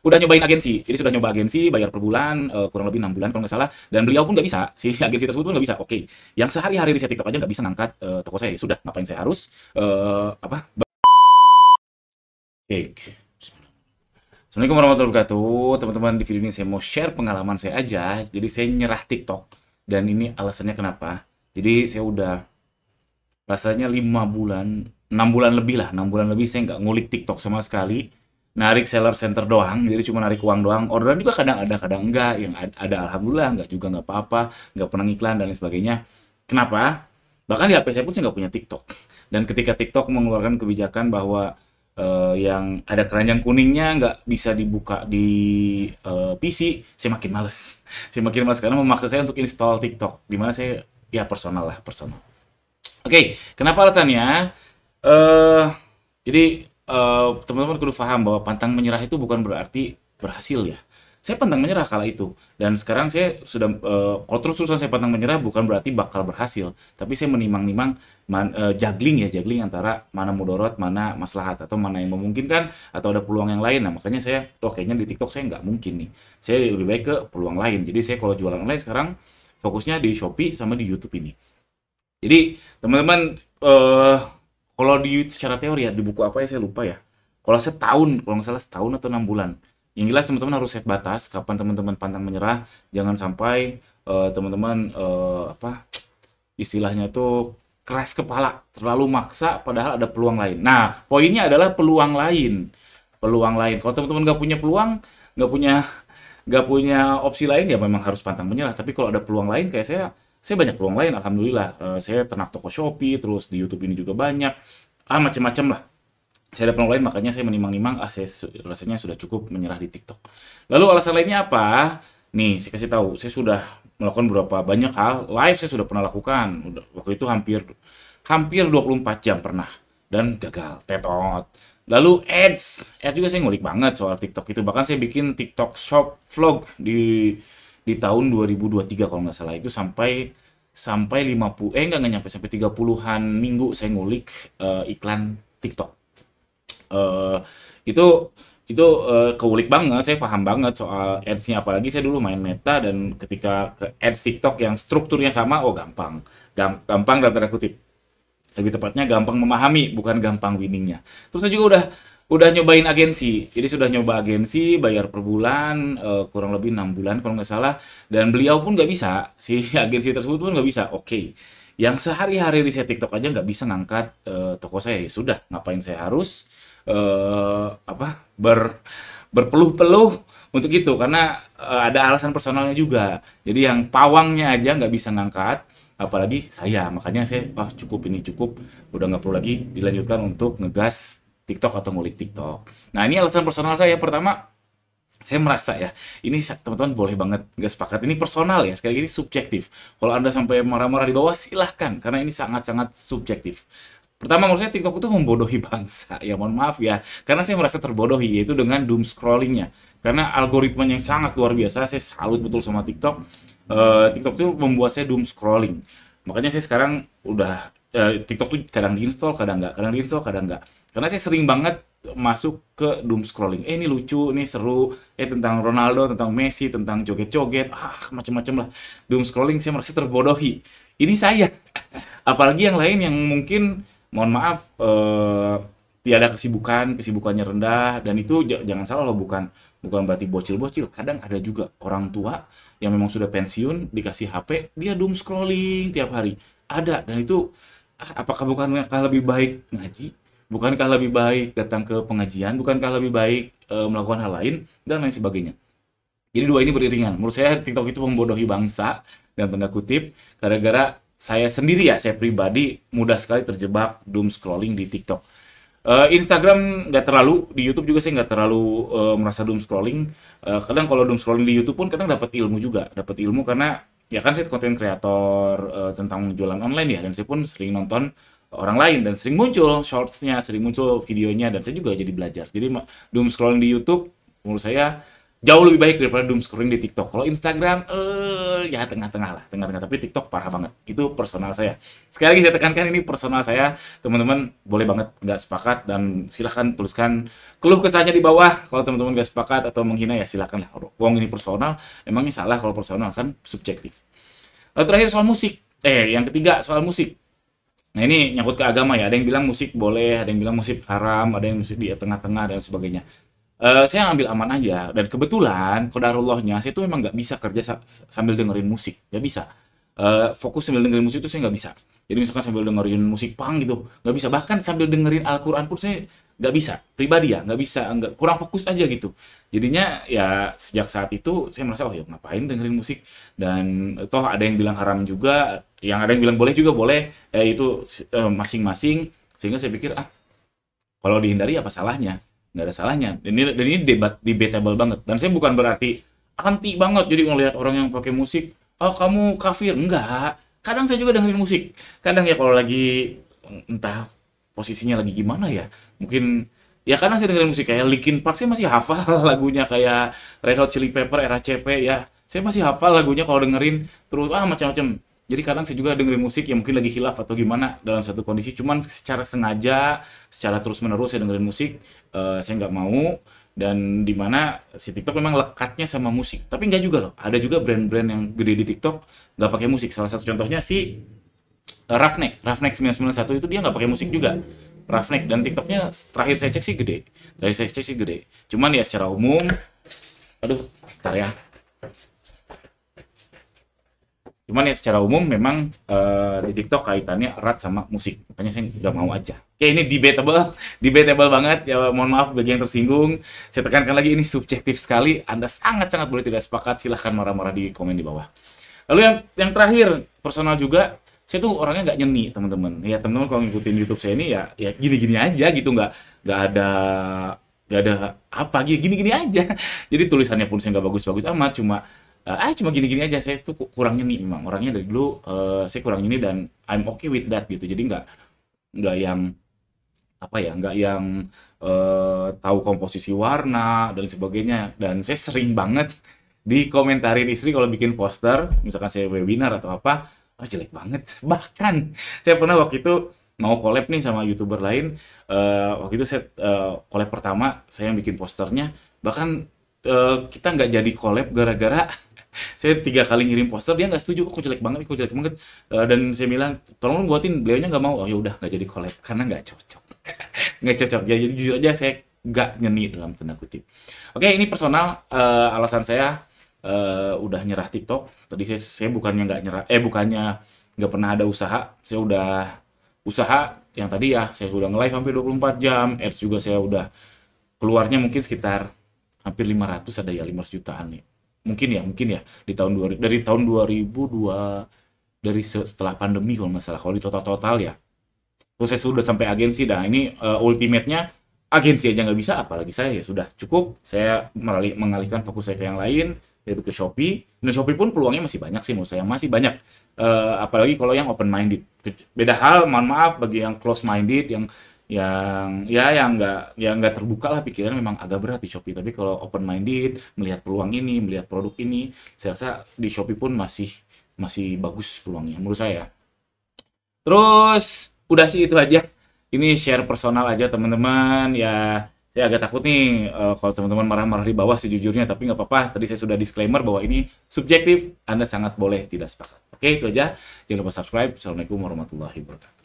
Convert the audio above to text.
udah nyobain agensi. Jadi sudah nyoba agensi, bayar per bulan, kurang lebih 6 bulan kalau nggak salah. Dan beliau pun nggak bisa, si agensi tersebut pun nggak bisa. Oke, yang sehari-hari riset TikTok aja nggak bisa ngangkat toko saya. Ya sudah, ngapain saya harus apa? Oke. Assalamualaikum warahmatullahi wabarakatuh. Teman-teman, di video ini saya mau share pengalaman saya aja. Jadi saya nyerah TikTok. Dan ini alasannya kenapa. Jadi saya udah rasanya 5 bulan, 6 bulan lebih lah. 6 bulan lebih saya nggak ngulik TikTok sama sekali. Narik seller center doang. Jadi cuma narik uang doang. Orderan juga kadang ada, kadang enggak. Yang ada alhamdulillah, enggak juga nggak apa-apa. Nggak pernah iklan dan lain sebagainya. Kenapa? Bahkan di HP saya pun saya nggak punya TikTok. Dan ketika TikTok mengeluarkan kebijakan bahwa yang ada keranjang kuningnya nggak bisa dibuka di PC, saya makin males. Saya makin males karena memaksa saya untuk install TikTok. Dimana saya, ya personal lah, personal. Oke, kenapa alasannya? Eh, jadi teman-teman kudu paham bahwa pantang menyerah itu bukan berarti berhasil ya. Saya pantang menyerah kala itu, dan sekarang saya sudah kalau terus-terusan saya pantang menyerah bukan berarti bakal berhasil, tapi saya menimang-nimang juggling ya, juggling antara mana mudorot, mana maslahat, atau mana yang memungkinkan, atau ada peluang yang lain. Nah makanya saya, oh kayaknya di TikTok saya nggak mungkin nih, saya lebih baik ke peluang lain. Jadi saya kalau jualan online sekarang fokusnya di Shopee sama di YouTube ini. Jadi teman-teman, kalau secara teori ya, di buku apa ya saya lupa ya. Kalau setahun, kalau nggak salah setahun atau 6 bulan. Yang jelas teman-teman harus set batas kapan teman-teman pantang menyerah. Jangan sampai teman-teman apa istilahnya tuh keras kepala, terlalu maksa padahal ada peluang lain. Nah, poinnya adalah peluang lain. Peluang lain. Kalau teman-teman nggak punya peluang, nggak punya nggak punya opsi lain, ya memang harus pantang menyerah. Tapi kalau ada peluang lain kayak saya banyak peluang lain, alhamdulillah. Saya ternak toko Shopee, terus di YouTube ini juga banyak, macam-macam lah. Saya ada peluang lain, makanya saya menimang-nimang, rasanya sudah cukup menyerah di TikTok. Lalu alasan lainnya apa? Nih, saya kasih tahu, saya sudah melakukan beberapa banyak hal, live saya sudah pernah lakukan. Waktu itu hampir hampir 24 jam pernah, dan gagal, tetot. Lalu ads juga saya ngulik banget soal TikTok itu. Bahkan saya bikin TikTok shop vlog di tahun 2023 kalau nggak salah, itu sampai sampai 50, nggak nyampe, sampai 30-an minggu saya ngulik iklan TikTok. eh itu keulik banget, saya paham banget soal ads-nya, apalagi saya dulu main Meta, dan ketika ke ads TikTok yang strukturnya sama, oh gampang. Gampang dalam tanda kutip. Lebih tepatnya gampang memahami, bukan gampang winningnya. Terus saya juga udah nyobain agensi. Jadi sudah nyoba agensi, bayar per bulan, kurang lebih 6 bulan kalau nggak salah. Dan beliau pun nggak bisa, si agensi tersebut pun nggak bisa. Oke, yang sehari-hari riset TikTok aja nggak bisa ngangkat toko saya. Ya sudah, ngapain saya harus apa berpeluh-peluh untuk itu, karena ada alasan personalnya juga. Jadi yang pawangnya aja nggak bisa ngangkat, apalagi saya. Makanya saya, cukup, ini cukup, udah nggak perlu lagi dilanjutkan untuk ngegas TikTok atau ngulik TikTok. Nah ini alasan personal saya. Pertama, saya merasa ya, ini teman-teman boleh banget nggak sepakat, ini personal ya, sekali lagi ini subjektif. Kalau anda sampai marah-marah di bawah, silahkan, karena ini sangat-sangat subjektif. Pertama, menurut saya TikTok itu membodohi bangsa. Ya mohon maaf ya, karena saya merasa terbodohi, yaitu dengan doom scrollingnya. Karena algoritmanya yang sangat luar biasa, saya salut betul sama TikTok. TikTok itu membuat saya doom scrolling. Makanya saya sekarang udah TikTok tuh kadang diinstal, kadang nggak, kadang diinstal, kadang nggak. Karena saya sering banget masuk ke doom scrolling. Ini lucu, ini seru, tentang Ronaldo, tentang Messi, tentang joget-joget, macam-macam lah. Doom scrolling, saya merasa terbodohi. Ini saya. Apalagi yang lain yang mungkin, mohon maaf, tiada kesibukan, kesibukannya rendah, dan itu jangan salah loh, bukan bukan berarti bocil-bocil. Kadang ada juga orang tua yang memang sudah pensiun, dikasih HP, dia doom scrolling tiap hari. Ada, dan itu, apakah bukankah lebih baik ngaji? Bukankah lebih baik datang ke pengajian? Bukankah lebih baik melakukan hal lain dan lain sebagainya? Jadi dua ini beriringan. Menurut saya TikTok itu membodohi bangsa dan tanda kutip, gara-gara saya sendiri ya, saya pribadi mudah sekali terjebak doom scrolling di TikTok. Instagram nggak terlalu, di YouTube juga saya nggak terlalu merasa doom scrolling. Kadang kalau doom scrolling di YouTube pun kadang dapat ilmu juga, dapat ilmu karena ya kan saya konten kreator tentang jualan online ya, dan saya pun sering nonton orang lain, dan sering muncul shortsnya, sering muncul videonya, dan saya juga jadi belajar. Jadi doom scrolling di YouTube menurut saya jauh lebih baik daripada doom scrolling di TikTok. Kalau Instagram, ya tengah-tengah lah, tengah-tengah. Tapi TikTok parah banget. Itu personal saya. Sekali lagi saya tekankan ini personal saya. Teman-teman boleh banget nggak sepakat dan silahkan tuliskan keluh kesahnya di bawah. Kalau teman-teman nggak sepakat atau menghina ya silahkan lah. Wong ini personal, emangnya salah kalau personal kan subjektif. Lalu terakhir soal musik. Yang ketiga soal musik. Nah ini nyangkut ke agama ya. Ada yang bilang musik boleh, ada yang bilang musik haram, ada yang musik di tengah-tengah dan sebagainya. Saya ngambil aman aja dan kebetulan qadarullahnya saya tuh memang nggak bisa kerja sambil dengerin musik, nggak bisa. Fokus sambil dengerin musik itu saya nggak bisa. Jadi misalkan sambil dengerin musik punk gitu, nggak bisa. Bahkan sambil dengerin Al-Quran pun saya nggak bisa. Pribadi ya, nggak bisa, nggak, kurang fokus aja gitu. Jadinya ya sejak saat itu saya merasa, oh ya ngapain dengerin musik. Dan toh ada yang bilang haram juga, yang ada yang bilang boleh juga boleh. Itu masing-masing. Sehingga saya pikir, kalau dihindari apa salahnya? Nggak ada salahnya. Dan ini debatable banget. Dan saya bukan berarti anti banget jadi ngelihat orang yang pakai musik, oh kamu kafir. Enggak. Kadang saya juga dengerin musik. Kadang ya kalau lagi entah posisinya lagi gimana ya. Mungkin ya kadang saya dengerin musik kayak Linkin Park, saya masih hafal lagunya, kayak Red Hot Chili Pepper era CP ya. Saya masih hafal lagunya kalau dengerin terus macam-macam. Jadi kadang saya juga dengerin musik yang mungkin lagi khilaf atau gimana dalam satu kondisi, cuman secara sengaja, secara terus-menerus saya dengerin musik, saya nggak mau. Dan dimana si TikTok memang lekatnya sama musik, tapi nggak juga loh. Ada juga brand-brand yang gede di TikTok nggak pakai musik. Salah satu contohnya si Roughneck 991 itu dia nggak pakai musik juga. Roughneck dan TikToknya terakhir saya cek sih gede. Terakhir saya cek sih gede. Cuman ya secara umum, aduh, bentar ya. Cuman ya secara umum memang di TikTok kaitannya erat sama musik. Makanya saya nggak mau aja. Oke, ini debatable banget. Ya mohon maaf bagi yang tersinggung. Saya tekankan lagi ini subjektif sekali. Anda sangat-sangat boleh tidak sepakat. Silahkan marah-marah di komen di bawah. Lalu yang terakhir, personal juga. Saya tuh orangnya nggak nyeni, teman-teman. Ya teman-teman kalau ngikutin YouTube saya ini ya gini-gini aja gitu. Nggak ada apa gini-gini aja. Jadi tulisannya pun saya nggak bagus-bagus amat. Cuma gini-gini aja. Saya tuh kurang nyeni memang orangnya dari dulu. Saya kurang nyeni dan I'm okay with that gitu. Jadi nggak yang nggak yang tahu komposisi warna dan sebagainya. Dan saya sering banget dikomentarin istri kalau bikin poster, misalkan saya webinar atau apa, jelek banget. Bahkan saya pernah waktu itu mau collab nih sama YouTuber lain. Waktu itu saya collab pertama, saya yang bikin posternya. Bahkan kita nggak jadi collab gara-gara saya 3 kali ngirim poster, dia nggak setuju, kok jelek banget. Dan saya bilang, tolong lu buatin, beliaunya nggak mau. Oh ya udah, nggak jadi collab karena nggak cocok. Nggak cocok ya, jadi jujur aja saya nggak nyeni dalam tanda kutip. Oke, ini personal alasan saya udah nyerah TikTok. Tadi saya bukannya nggak nyerah, bukannya nggak pernah ada usaha. Saya udah usaha yang tadi ya, saya udah nge-live hampir 24 jam. Ads juga saya udah keluarnya mungkin sekitar hampir 500, ada ya 500 jutaan nih. Mungkin ya di dari tahun 2002, setelah pandemi kalau nggak salah, kalau di total ya. Terus saya sudah sampai agensi, nah ini ultimate-nya agensi aja nggak bisa, apalagi saya. Ya sudah cukup, saya mengalihkan fokus saya ke yang lain, yaitu ke Shopee. Dan Shopee pun peluangnya masih banyak sih, menurut saya masih banyak. Apalagi kalau yang open minded. Beda hal, mohon maaf bagi yang close minded, yang nggak terbuka lah pikiran, memang agak berat di Shopee. Tapi kalau open minded, melihat peluang ini, melihat produk ini, saya rasa di Shopee pun masih bagus peluangnya menurut saya. Terus udah sih itu aja. Ini share personal aja teman-teman ya. Saya agak takut nih kalau teman-teman marah-marah di bawah sejujurnya, tapi nggak apa-apa. Tadi saya sudah disclaimer bahwa ini subjektif. Anda sangat boleh tidak sepakat. Oke, itu aja. Jangan lupa subscribe. Assalamualaikum warahmatullahi wabarakatuh.